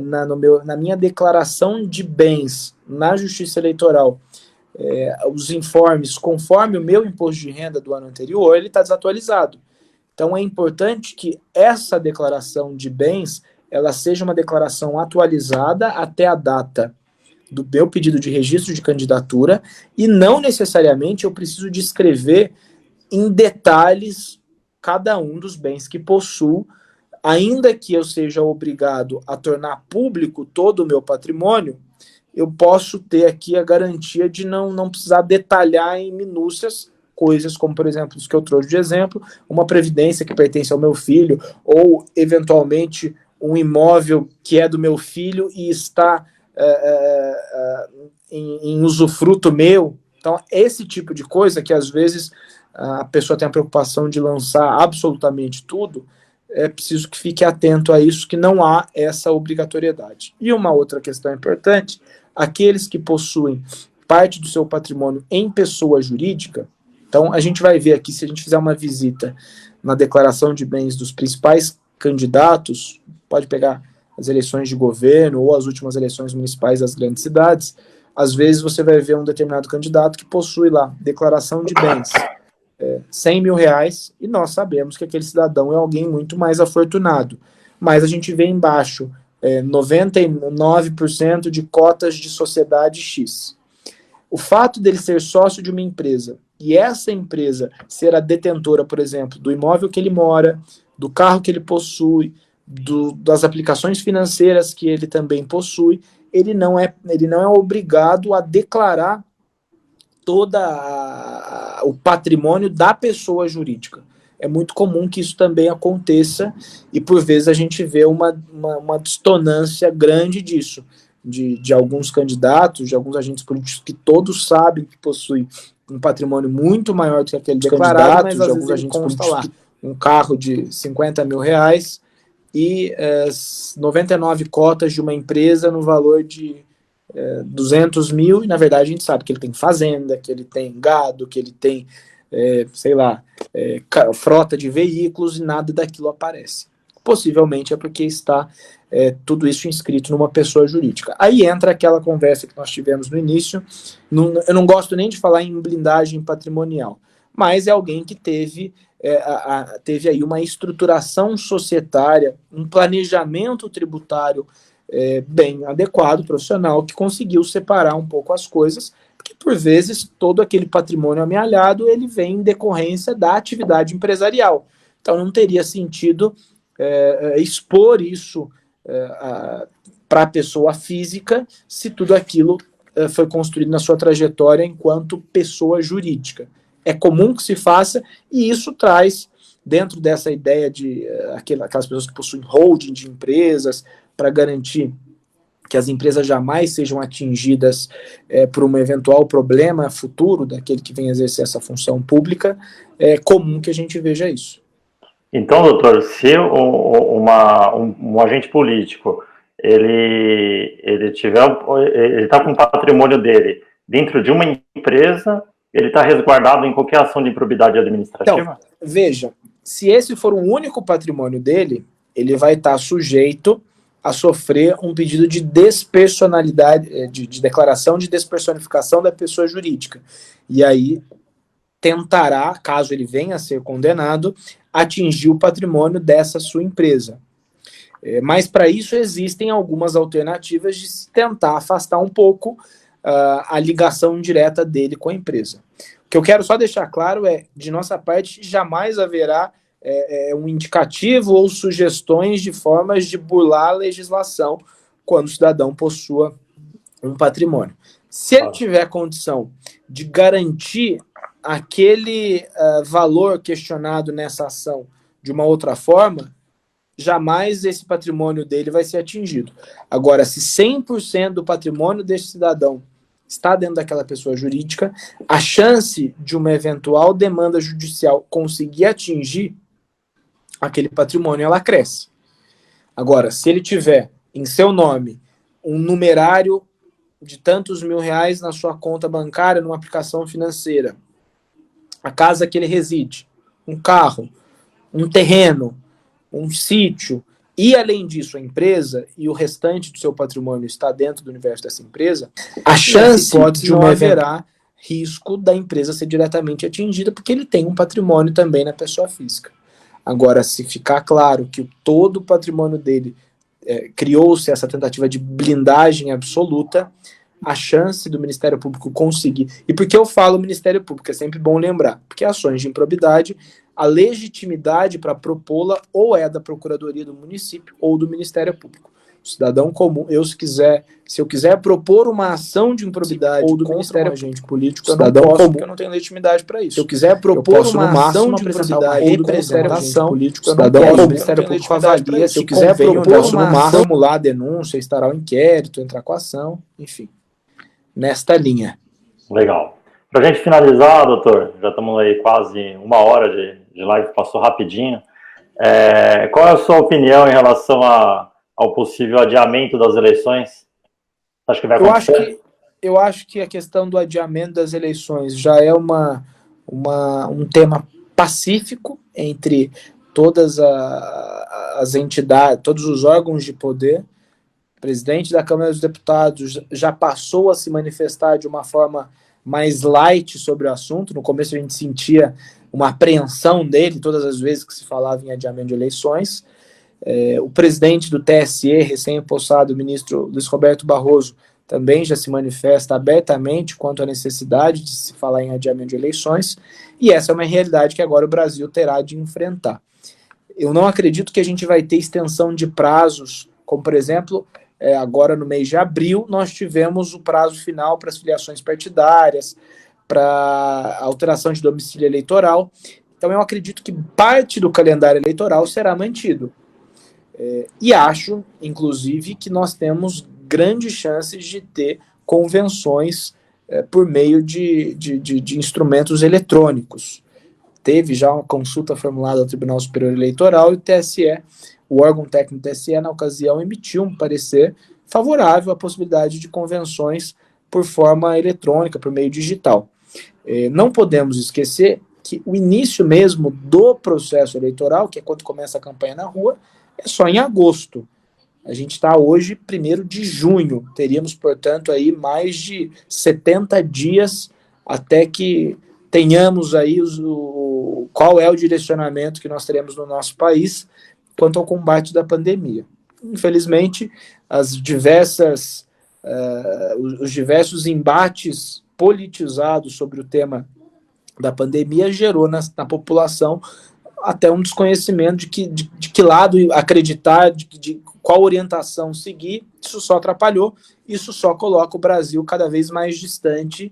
na minha declaração de bens na Justiça Eleitoral os informes conforme o meu imposto de renda do ano anterior, ele está desatualizado. Então é importante que essa declaração de bens ela seja uma declaração atualizada até a data do meu pedido de registro de candidatura, e não necessariamente eu preciso descrever em detalhes cada um dos bens que possuo, ainda que eu seja obrigado a tornar público todo o meu patrimônio, eu posso ter aqui a garantia de não precisar detalhar em minúcias coisas como, por exemplo, os que eu trouxe de exemplo, uma previdência que pertence ao meu filho, ou, eventualmente, um imóvel que é do meu filho e está em usufruto meu. Então, esse tipo de coisa que às vezes a pessoa tem a preocupação de lançar absolutamente tudo, é preciso que fique atento a isso, que não há essa obrigatoriedade. E uma outra questão importante, aqueles que possuem parte do seu patrimônio em pessoa jurídica, então a gente vai ver aqui, se a gente fizer uma visita na declaração de bens dos principais candidatos, pode pegar as eleições de governo ou as últimas eleições municipais das grandes cidades, às vezes você vai ver um determinado candidato que possui lá declaração de bens, 100 mil reais, e nós sabemos que aquele cidadão é alguém muito mais afortunado. Mas a gente vê embaixo 99% de cotas de sociedade X. O fato dele ser sócio de uma empresa e essa empresa ser a detentora, por exemplo, do imóvel que ele mora, do carro que ele possui, das aplicações financeiras que ele também possui, ele não é obrigado a declarar todo o patrimônio da pessoa jurídica. É muito comum que isso também aconteça e, por vezes, a gente vê uma dissonância grande disso, de alguns candidatos, de alguns agentes políticos que todos sabem que possuem um patrimônio muito maior do que aquele declarado, mas de alguns agentes políticos lá um carro de 50 mil reais e 99 cotas de uma empresa no valor de 200 mil, e na verdade a gente sabe que ele tem fazenda, que ele tem gado, que ele tem, frota de veículos, e nada daquilo aparece. Possivelmente é porque está tudo isso inscrito numa pessoa jurídica. Aí entra aquela conversa que nós tivemos no início, eu não gosto nem de falar em blindagem patrimonial, mas é alguém que teve aí uma estruturação societária, um planejamento tributário bem adequado, profissional, que conseguiu separar um pouco as coisas, porque por vezes todo aquele patrimônio amealhado ele vem em decorrência da atividade empresarial. Então não teria sentido expor isso para a pessoa física se tudo aquilo foi construído na sua trajetória enquanto pessoa jurídica. É comum que se faça, e isso traz, dentro dessa ideia de aquelas pessoas que possuem holding de empresas, para garantir que as empresas jamais sejam atingidas por um eventual problema futuro daquele que vem exercer essa função pública, é comum que a gente veja isso. Então, doutor, se um agente político ele está com o patrimônio dele dentro de uma empresa, ele está resguardado em qualquer ação de improbidade administrativa? Então, veja, se esse for o único patrimônio dele, ele vai estar sujeito a sofrer um pedido de despersonalidade, de declaração de despersonificação da pessoa jurídica. E aí tentará, caso ele venha a ser condenado, atingir o patrimônio dessa sua empresa. Mas para isso existem algumas alternativas de se tentar afastar um pouco a ligação direta dele com a empresa. O que eu quero só deixar claro é, de nossa parte, jamais haverá um indicativo ou sugestões de formas de burlar a legislação quando o cidadão possua um patrimônio. Se ele tiver condição de garantir aquele valor questionado nessa ação de uma outra forma, jamais esse patrimônio dele vai ser atingido. Agora, se 100% do patrimônio desse cidadão está dentro daquela pessoa jurídica, a chance de uma eventual demanda judicial conseguir atingir aquele patrimônio, ela cresce. Agora, se ele tiver em seu nome um numerário de tantos mil reais na sua conta bancária, numa aplicação financeira, a casa que ele reside, um carro, um terreno, um sítio, e além disso a empresa e o restante do seu patrimônio está dentro do universo dessa empresa, a chance de não haverá risco da empresa ser diretamente atingida, porque ele tem um patrimônio também na pessoa física. Agora, se ficar claro que todo o patrimônio dele criou-se essa tentativa de blindagem absoluta, a chance do Ministério Público conseguir... E por que eu falo Ministério Público? É sempre bom lembrar. Porque ações de improbidade, a legitimidade para propô-la ou é da Procuradoria do município ou do Ministério Público. O cidadão comum, se eu quiser propor uma ação de improbidade ou do Ministério agente político, eu não posso, porque eu não tenho legitimidade para isso. Se eu quiser propor uma ação de improbidade ou do Ministério agente político, eu não posso, o Ministério Público avalia. Se eu quiser propor uma ação, formular a denúncia, instaurar o inquérito, entrar com a ação, enfim, nesta linha. Legal. Para a gente finalizar, doutor, já estamos aí quase 1 hora de live, passou rapidinho. Qual é a sua opinião em relação ao possível adiamento das eleições? Acho que vai acontecer? Eu acho que a questão do adiamento das eleições já é um tema pacífico entre todas as entidades, todos os órgãos de poder. O presidente da Câmara dos Deputados já passou a se manifestar de uma forma mais light sobre o assunto. No começo a gente sentia uma apreensão dele todas as vezes que se falava em adiamento de eleições. O presidente do TSE, recém-possado, o ministro Luiz Roberto Barroso, também já se manifesta abertamente quanto à necessidade de se falar em adiamento de eleições, e essa é uma realidade que agora o Brasil terá de enfrentar. Eu não acredito que a gente vai ter extensão de prazos, como, por exemplo, agora no mês de abril, nós tivemos o prazo final para as filiações partidárias, para alteração de domicílio eleitoral. Então, eu acredito que parte do calendário eleitoral será mantido. E acho, inclusive, que nós temos grandes chances de ter convenções por meio de instrumentos eletrônicos. Teve já uma consulta formulada ao Tribunal Superior Eleitoral e o TSE, o órgão técnico do TSE, na ocasião, emitiu um parecer favorável à possibilidade de convenções por forma eletrônica, por meio digital. Não podemos esquecer que o início mesmo do processo eleitoral, que é quando começa a campanha na rua, é só em agosto. A gente está hoje, 1º de junho. Teríamos, portanto, aí mais de 70 dias até que tenhamos aí qual é o direcionamento que nós teremos no nosso país quanto ao combate da pandemia. Infelizmente, os diversos embates politizados sobre o tema da pandemia gerou na população até um desconhecimento de que lado acreditar, de qual orientação seguir. Isso só atrapalhou, isso só coloca o Brasil cada vez mais distante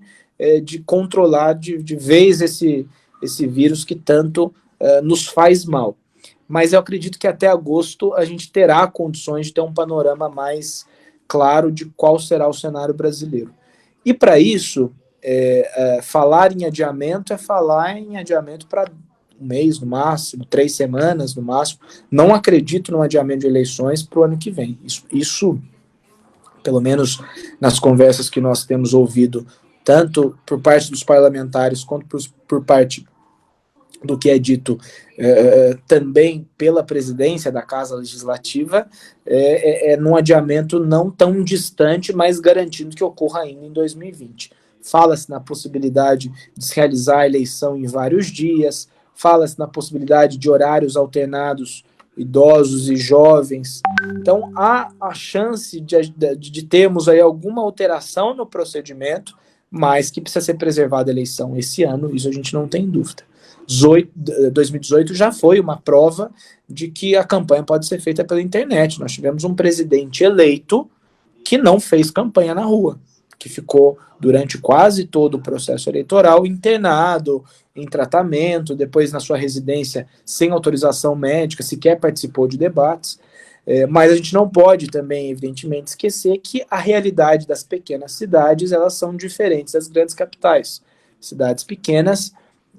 de controlar de vez esse vírus que tanto nos faz mal. Mas eu acredito que até agosto a gente terá condições de ter um panorama mais claro de qual será o cenário brasileiro. E para isso, falar em adiamento é falar em adiamento para 1 mês no máximo, 3 semanas no máximo. Não acredito no adiamento de eleições para o ano que vem. Isso, pelo menos nas conversas que nós temos ouvido, tanto por parte dos parlamentares quanto por parte do que é dito também pela presidência da Casa Legislativa, num adiamento não tão distante, mas garantindo que ocorra ainda em 2020. Fala-se na possibilidade de se realizar a eleição em vários dias, fala-se na possibilidade de horários alternados, idosos e jovens. Então, há a chance de termos aí alguma alteração no procedimento, mas que precisa ser preservada a eleição esse ano, isso a gente não tem dúvida. 2018 já foi uma prova de que a campanha pode ser feita pela internet. Nós tivemos um presidente eleito que não fez campanha na rua, que ficou durante quase todo o processo eleitoral internado, em tratamento, depois na sua residência sem autorização médica, sequer participou de debates. Mas a gente não pode também, evidentemente, esquecer que a realidade das pequenas cidades, elas são diferentes das grandes capitais. Cidades pequenas,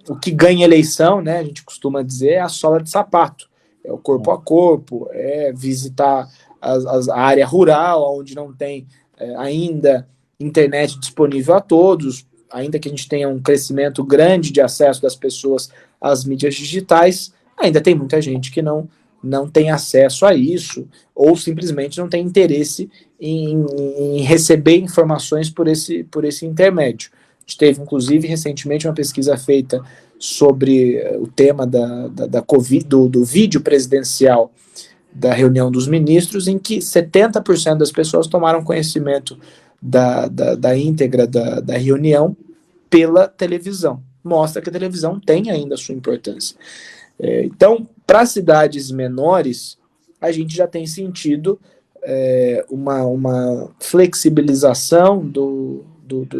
o que ganha eleição, né, a gente costuma dizer, é a sola de sapato, é o corpo a corpo, é visitar a área rural, onde não tem ainda internet disponível a todos, ainda que a gente tenha um crescimento grande de acesso das pessoas às mídias digitais, ainda tem muita gente que não tem acesso a isso, ou simplesmente não tem interesse em receber informações por esse intermédio. A gente teve, inclusive, recentemente uma pesquisa feita sobre o tema da Covid, do vídeo presidencial da reunião dos ministros, em que 70% das pessoas tomaram conhecimento da íntegra da reunião pela televisão. Mostra que a televisão tem ainda a sua importância. Então, para cidades menores, a gente já tem sentido uma flexibilização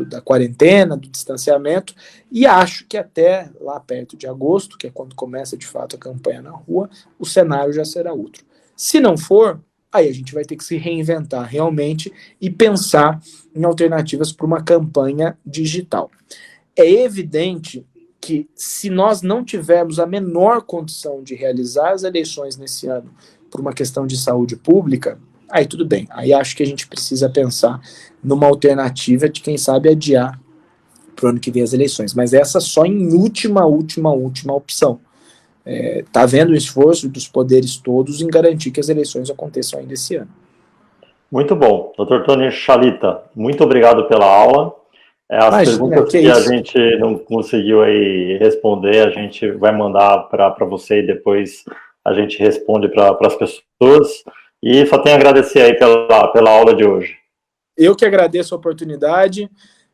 da quarentena, do distanciamento, e acho que até lá perto de agosto, que é quando começa de fato a campanha na rua, o cenário já será outro. Se não for, aí a gente vai ter que se reinventar realmente e pensar em alternativas para uma campanha digital. É evidente que se nós não tivermos a menor condição de realizar as eleições nesse ano por uma questão de saúde pública, aí tudo bem. Aí acho que a gente precisa pensar numa alternativa de, quem sabe, adiar para o ano que vem as eleições. Mas essa só em última opção. Está havendo o esforço dos poderes todos em garantir que as eleições aconteçam ainda esse ano. Muito bom. Dr. Tony Chalita, muito obrigado pela aula. As perguntas que a gente não conseguiu aí responder, a gente vai mandar para você e depois a gente responde para as pessoas. E só tenho a agradecer aí pela aula de hoje. Eu que agradeço a oportunidade.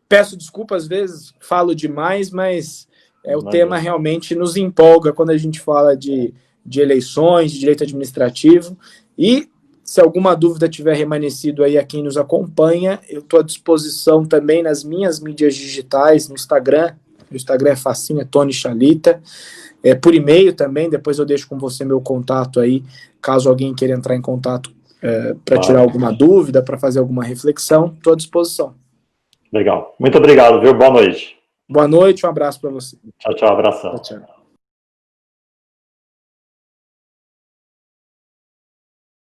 Peço desculpa, às vezes falo demais, mas o tema realmente nos empolga quando a gente fala de eleições, de direito administrativo. E se alguma dúvida tiver remanescido aí a quem nos acompanha, eu estou à disposição também nas minhas mídias digitais, no Instagram. O Instagram é facinho, é Tony Chalita. Por e-mail também, depois eu deixo com você meu contato aí, caso alguém queira entrar em contato para tirar alguma dúvida, para fazer alguma reflexão, estou à disposição. Legal. Muito obrigado, viu? Boa noite. Boa noite, um abraço para você. Tchau, abração. Tchau.